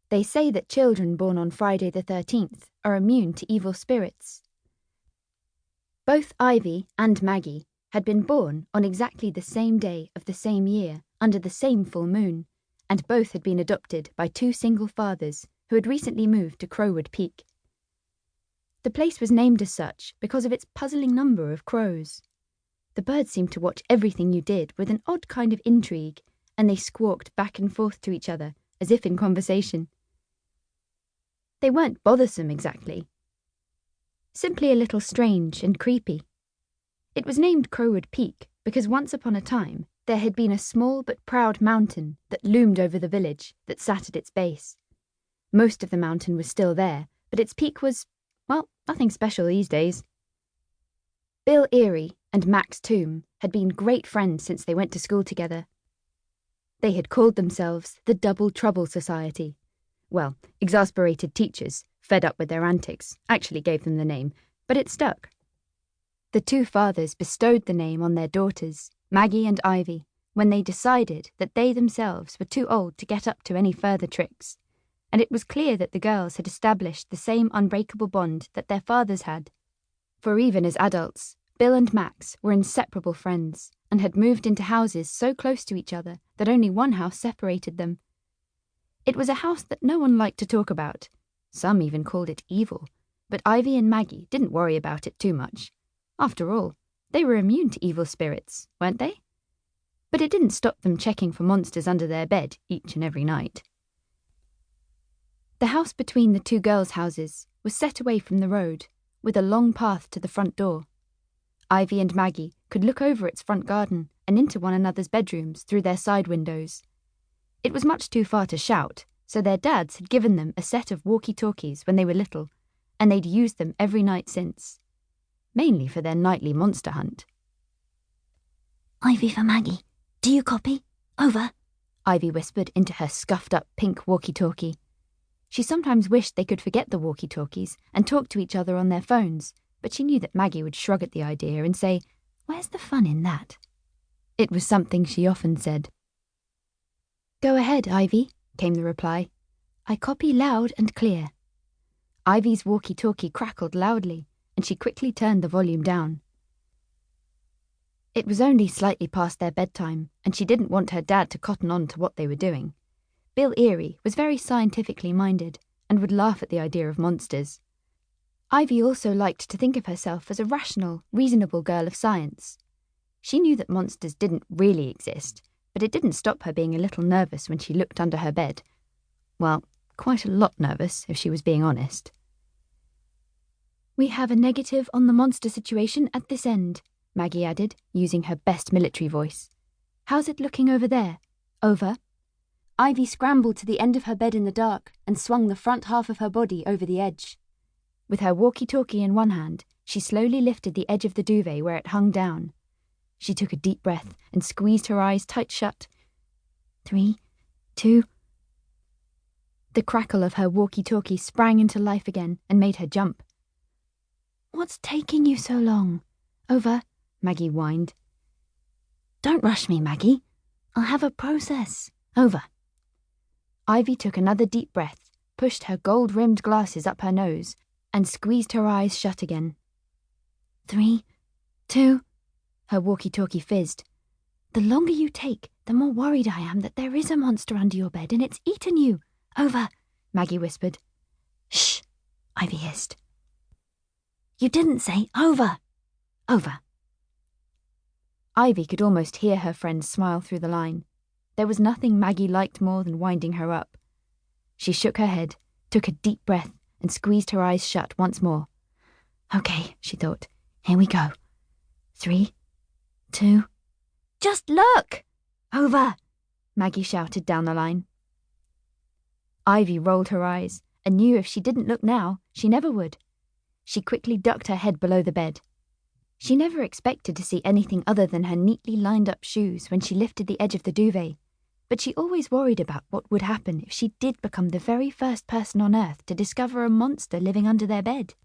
They say that children born on Friday the 13th are immune to evil spirits. Both Ivy and Maggie had been born on exactly the same day of the same year, under the same full moon, and both had been adopted by two single fathers who had recently moved to Crowood Peak. The place was named as such because of its puzzling number of crows. The birds seemed to watch everything you did with an odd kind of intrigue, and they squawked back and forth to each other, as if in conversation. They weren't bothersome exactly. Simply a little strange and creepy. It was named Crowood Peak because once upon a time there had been a small but proud mountain that loomed over the village that sat at its base. Most of the mountain was still there, but its peak was, well, nothing special these days. Bill Erie and Max Toomb had been great friends since they went to school together. They had called themselves the Double Trouble Society. Well, exasperated teachers, fed up with their antics, actually gave them the name, but it stuck. The two fathers bestowed the name on their daughters, Maggie and Ivy, when they decided that they themselves were too old to get up to any further tricks, and it was clear that the girls had established the same unbreakable bond that their fathers had. For even as adults, Bill and Max were inseparable friends, and had moved into houses so close to each other that only one house separated them. It was a house that no one liked to talk about. Some even called it evil, but Ivy and Maggie didn't worry about it too much. After all, they were immune to evil spirits, weren't they? But it didn't stop them checking for monsters under their bed each and every night. The house between the two girls' houses was set away from the road, with a long path to the front door. Ivy and Maggie could look over its front garden and into one another's bedrooms through their side windows. It was much too far to shout, so their dads had given them a set of walkie-talkies when they were little, and they'd used them every night since. Mainly for their nightly monster hunt. "Ivy for Maggie. Do you copy? Over," Ivy whispered into her scuffed-up pink walkie-talkie. She sometimes wished they could forget the walkie-talkies and talk to each other on their phones, but she knew that Maggie would shrug at the idea and say, "Where's the fun in that?" It was something she often said. "Go ahead, Ivy," came the reply. "I copy loud and clear." Ivy's walkie-talkie crackled loudly, and she quickly turned the volume down. It was only slightly past their bedtime, and she didn't want her dad to cotton on to what they were doing. Bill Erie was very scientifically minded, and would laugh at the idea of monsters. Ivy also liked to think of herself as a rational, reasonable girl of science. She knew that monsters didn't really exist, but it didn't stop her being a little nervous when she looked under her bed. Well, quite a lot nervous, if she was being honest. "We have a negative on the monster situation at this end," Maggie added, using her best military voice. "How's it looking over there? Over." Ivy scrambled to the end of her bed in the dark and swung the front half of her body over the edge. With her walkie-talkie in one hand, she slowly lifted the edge of the duvet where it hung down. She took a deep breath and squeezed her eyes tight shut. 3, 2... The crackle of her walkie-talkie sprang into life again and made her jump. "What's taking you so long?" "Over," Maggie whined. "Don't rush me, Maggie. I'll have a process. Over." Ivy took another deep breath, pushed her gold-rimmed glasses up her nose, and squeezed her eyes shut again. 3, 2... Her walkie-talkie fizzed. "The longer you take, the more worried I am that there is a monster under your bed and it's eaten you. Over," Maggie whispered. "Shh," Ivy hissed. "You didn't say over." "Over." Ivy could almost hear her friend smile through the line. There was nothing Maggie liked more than winding her up. She shook her head, took a deep breath, and squeezed her eyes shut once more. "Okay," she thought. "Here we go. 3, 2... Just look!" "Over!" Maggie shouted down the line. Ivy rolled her eyes, and knew if she didn't look now, she never would. She quickly ducked her head below the bed. She never expected to see anything other than her neatly lined-up shoes when she lifted the edge of the duvet, but she always worried about what would happen if she did become the very first person on Earth to discover a monster living under their bed.